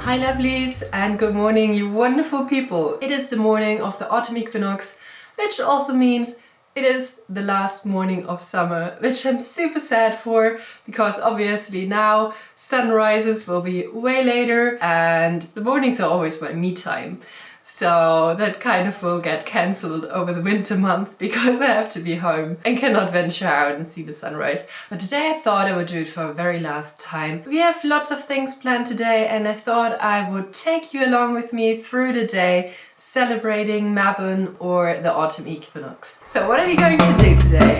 Hi lovelies, and good morning you wonderful people. It is the morning of the autumn equinox, which also means it is the last morning of summer, which I'm super sad for because obviously now sunrises will be way later and the mornings are always my me time. So that kind of will get cancelled over the winter month because I have to be home and cannot venture out and see the sunrise. But today I thought I would do it for a very last time. We have lots of things planned today and I thought I would take you along with me through the day celebrating Mabon or the autumn equinox. So what are we going to do today?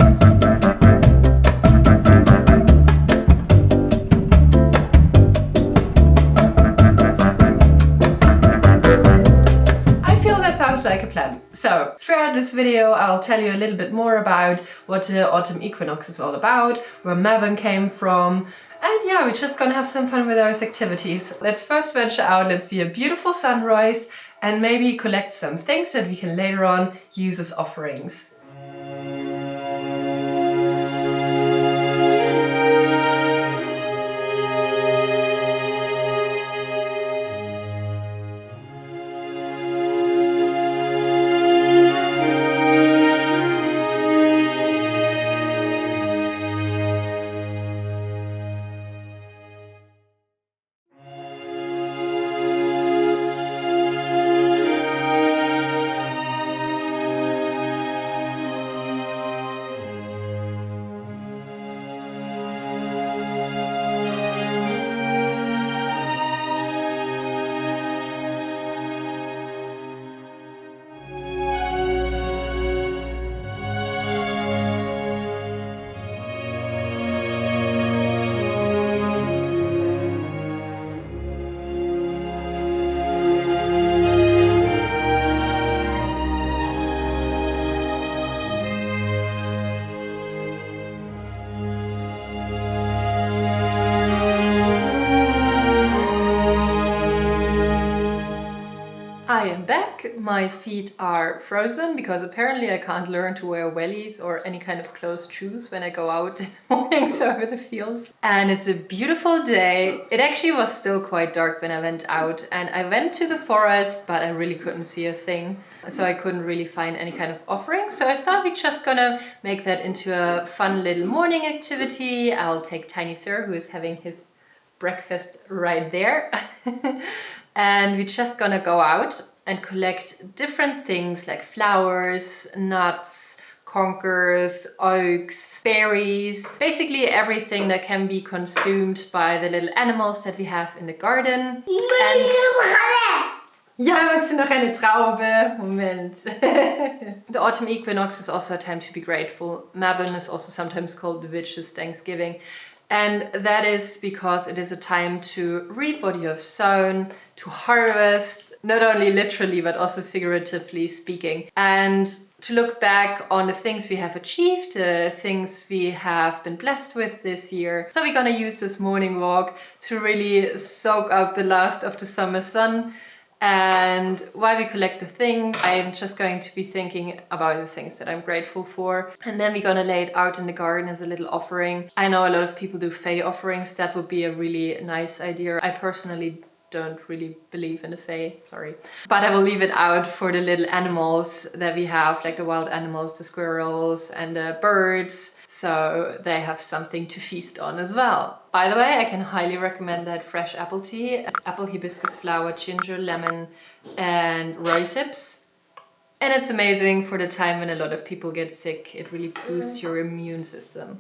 Like a plan. So throughout this video I'll tell you a little bit more about what the autumn equinox is all about, where Mabon came from, and yeah, we're just gonna have some fun with those activities. Let's first venture out, let's see a beautiful sunrise and maybe collect some things that we can later on use as offerings. I am back. My feet are frozen because apparently I can't learn to wear wellies or any kind of closed shoes when I go out in the mornings over the fields. And it's a beautiful day. It actually was still quite dark when I went out, and I went to the forest, but I really couldn't see a thing. So I couldn't really find any kind of offering. So I thought we're just gonna make that into a fun little morning activity. I'll take Tiny Sir, who is having his breakfast right there. And we're just gonna go out and collect different things like flowers, nuts, conkers, oaks, berries, basically everything that can be consumed by the little animals that we have in the garden. Ja, magst du noch eine Traube? Moment. The autumn equinox is also a time to be grateful. Mabon is also sometimes called the witches' Thanksgiving. And that is because it is a time to reap what you have sown, to harvest, not only literally but also figuratively speaking, and to look back on the things we have achieved, the things we have been blessed with this year. So we're gonna use this morning walk to really soak up the last of the summer sun. And while we collect the things, I'm just going to be thinking about the things that I'm grateful for. And then we're gonna lay it out in the garden as a little offering. I know a lot of people do fae offerings. That would be a really nice idea. I personally don't really believe in the fae, sorry. But I will leave it out for the little animals that we have, like the wild animals, the squirrels and the birds. So they have something to feast on as well. By the way, I can highly recommend that fresh apple tea. It's apple, hibiscus flower, ginger, lemon and rose hips. And it's amazing for the time when a lot of people get sick. It really boosts your immune system.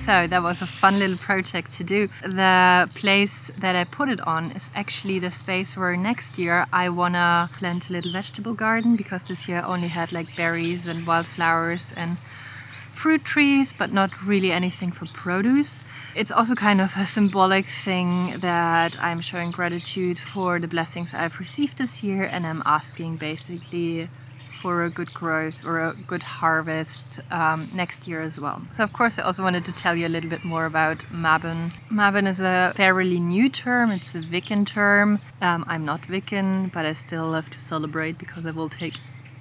So that was a fun little project to do. The place that I put it on is actually the space where next year I wanna plant a little vegetable garden, because this year I only had like berries and wildflowers and fruit trees, but not really anything for produce. It's also kind of a symbolic thing that I'm showing gratitude for the blessings I've received this year, and I'm asking basically for a good growth or a good harvest next year as well. So of course I also wanted to tell you a little bit more about Mabon. Mabon is a fairly new term, it's a Wiccan term. I'm not Wiccan, but I still love to celebrate because I will take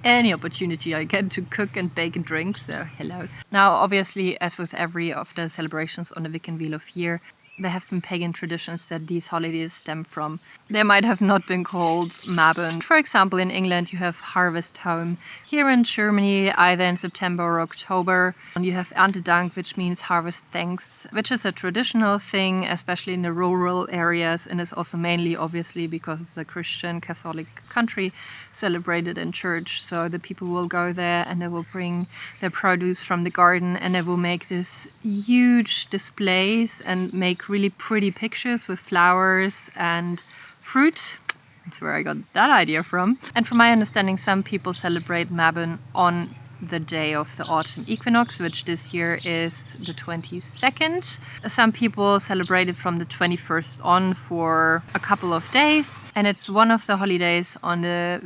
any opportunity I get to cook and bake and drink, so hello. Now obviously, as with every of the celebrations on the Wiccan Wheel of Year, there have been pagan traditions that these holidays stem from. They might have not been called Mabon. For example, in England you have Harvest Home. Here in Germany, either in September or October, and you have Ernte Dank, which means Harvest Thanks, which is a traditional thing, especially in the rural areas, and is also mainly, obviously, because it's a Christian Catholic country, celebrated in church. So the people will go there and they will bring their produce from the garden, and they will make this huge displays and make really pretty pictures with flowers and fruit. That's where I got that idea from. And from my understanding, some people celebrate Mabon on the day of the autumn equinox, which this year is the 22nd. Some people celebrate it from the 21st on for a couple of days, and it's one of the holidays on the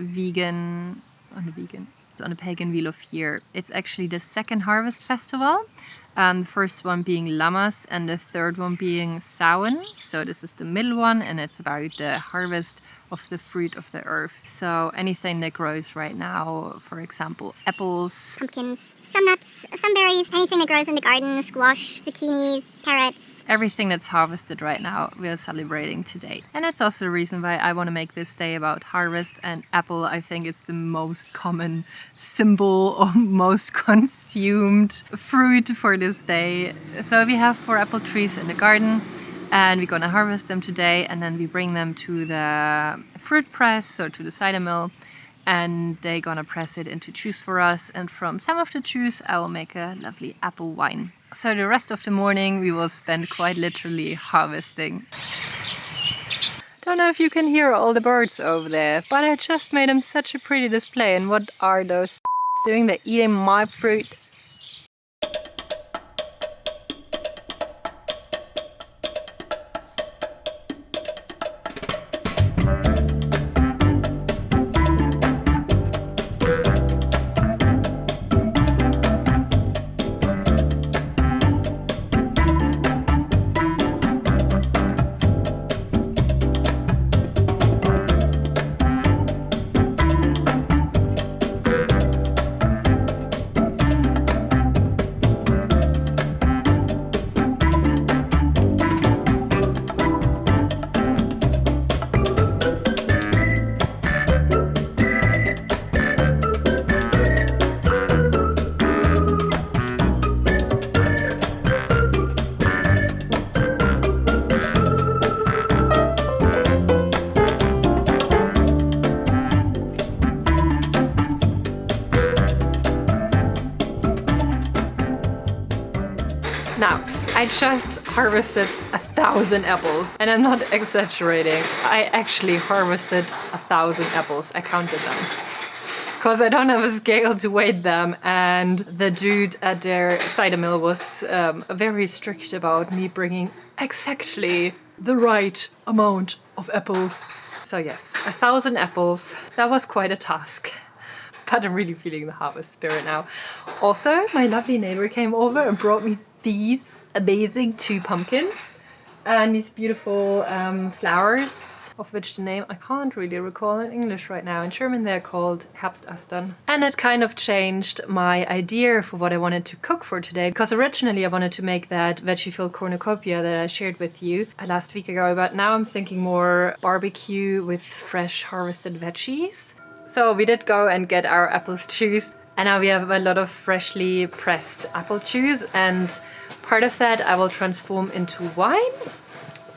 Pagan Wheel of Year. It's actually the second harvest festival. The first one being Lammas and the third one being Samhain. So this is the middle one, and it's about the harvest of the fruit of the earth. So anything that grows right now, for example, apples, pumpkins, some nuts, some berries, anything that grows in the garden, squash, zucchinis, carrots. Everything that's harvested right now, we are celebrating today. And that's also the reason why I want to make this day about harvest. And apple, I think, is the most common symbol or most consumed fruit for this day. So we have 4 apple trees in the garden, and we're gonna harvest them today, and then we bring them to the fruit press, so to the cider mill, and they're gonna press it into juice for us. And from some of the juice, I will make a lovely apple wine. So the rest of the morning we will spend quite literally harvesting. Don't know if you can hear all the birds over there, but I just made them such a pretty display. And what are those doing? They're eating my fruit. Now, I just harvested 1,000 apples, and I'm not exaggerating. I actually harvested 1,000 apples. I counted them. Because I don't have a scale to weigh them, and the dude at their cider mill was very strict about me bringing exactly the right amount of apples. So yes, 1,000 apples. That was quite a task. But I'm really feeling the harvest spirit now. Also, my lovely neighbor came over and brought me these amazing 2 pumpkins and these beautiful flowers, of which the name I can't really recall in English right now. In German they're called Herbstastern. And it kind of changed my idea for what I wanted to cook for today, because originally I wanted to make that veggie-filled cornucopia that I shared with you last week ago, but now I'm thinking more barbecue with fresh harvested veggies. So we did go and get our apples juiced, and now we have a lot of freshly pressed apple juice, and part of that I will transform into wine.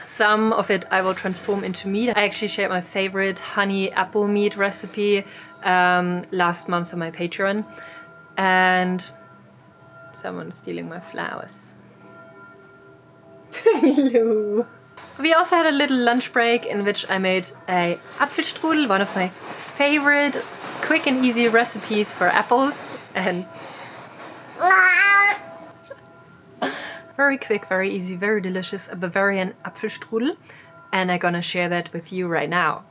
Some of it I will transform into meat. I actually shared my favorite honey apple meat recipe last month on my Patreon, and someone's stealing my flowers. Hello. We also had a little lunch break in which I made a Apfelstrudel, one of my favorite quick and easy recipes for apples, and very quick, very easy, very delicious, a Bavarian Apfelstrudel, and I'm gonna share that with you right now.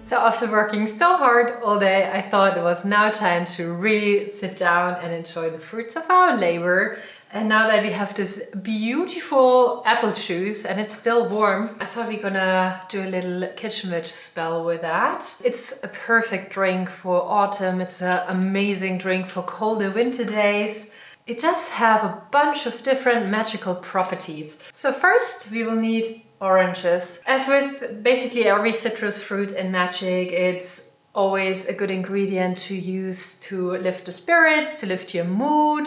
So after working so hard all day, I thought it was now time to really sit down and enjoy the fruits of our labor. And now that we have this beautiful apple juice and it's still warm, I thought we're gonna do a little kitchen witch spell with that. It's a perfect drink for autumn. It's an amazing drink for colder winter days. It does have a bunch of different magical properties. So first we will need oranges. As with basically every citrus fruit in magic, it's always a good ingredient to use to lift the spirits, to lift your mood.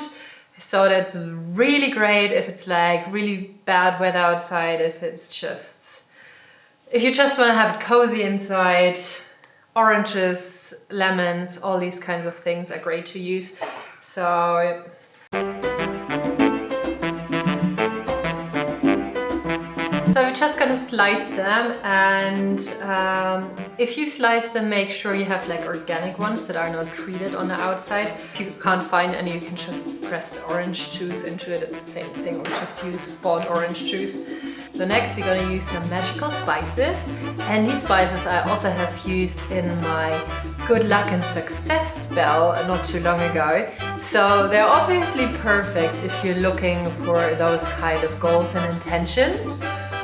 So that's really great if it's like really bad weather outside, if you just want to have it cozy inside. Oranges, lemons, all these kinds of things are great to use. So we're just gonna slice them, and if you slice them, make sure you have like organic ones that are not treated on the outside. If you can't find any, you can just press the orange juice into it. It's the same thing, or just use bought orange juice. So next we're gonna use some magical spices, and these spices I also have used in my good luck and success spell not too long ago. So they're obviously perfect if you're looking for those kind of goals and intentions.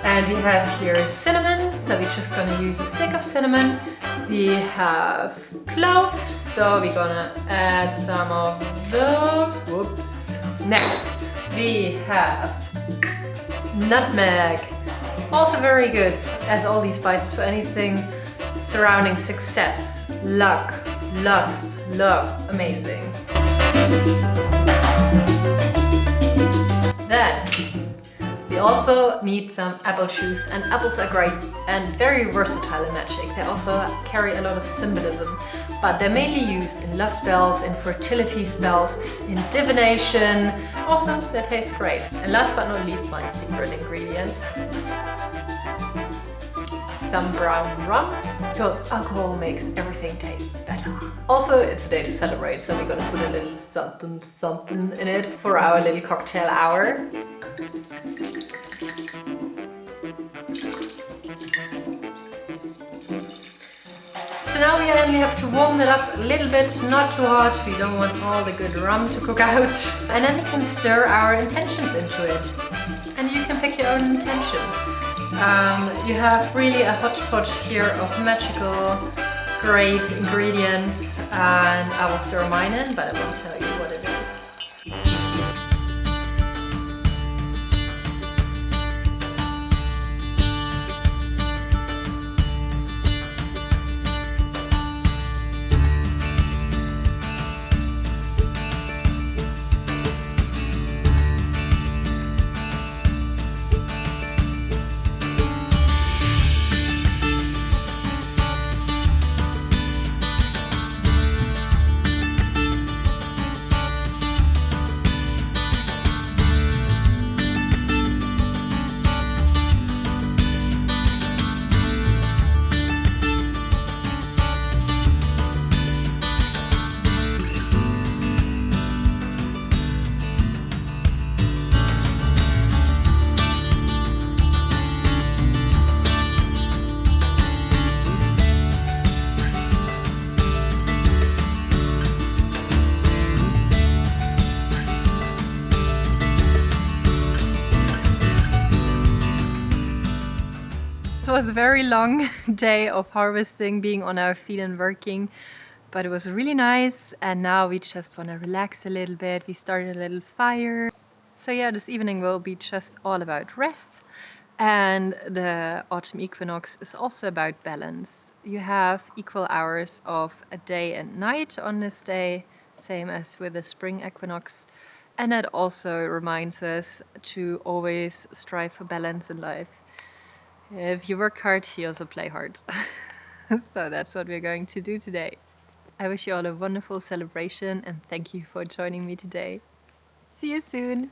And we have here cinnamon, so we're just gonna use a stick of cinnamon. We have cloves, so we're gonna add some of those. Whoops. Next, we have nutmeg. Also very good, as all these spices, for anything surrounding success, luck, lust, love. Amazing. Then we also need some apple juice, and apples are great and very versatile in magic. They also carry a lot of symbolism, but they're mainly used in love spells, in fertility spells, in divination. Also, they taste great. And last but not least, my secret ingredient, some brown rum, because alcohol makes everything taste better. Also, it's a day to celebrate, so we're gonna put a little something in it for our little cocktail hour. So now we only have to warm it up a little bit, not too hot. We don't want all the good rum to cook out. And then we can stir our intentions into it. And you can pick your own intention. You have really a hodgepodge here of magical, great ingredients, and I will stir mine in, but I won't tell you what it is. It was a very long day of harvesting, being on our feet and working, but it was really nice. And now we just want to relax a little bit. We started a little fire. So yeah, this evening will be just all about rest. And the autumn equinox is also about balance. You have equal hours of a day and night on this day, same as with the spring equinox. And that also reminds us to always strive for balance in life. If you work hard, you also play hard. So that's what we're going to do today. I wish you all a wonderful celebration and thank you for joining me today. See you soon!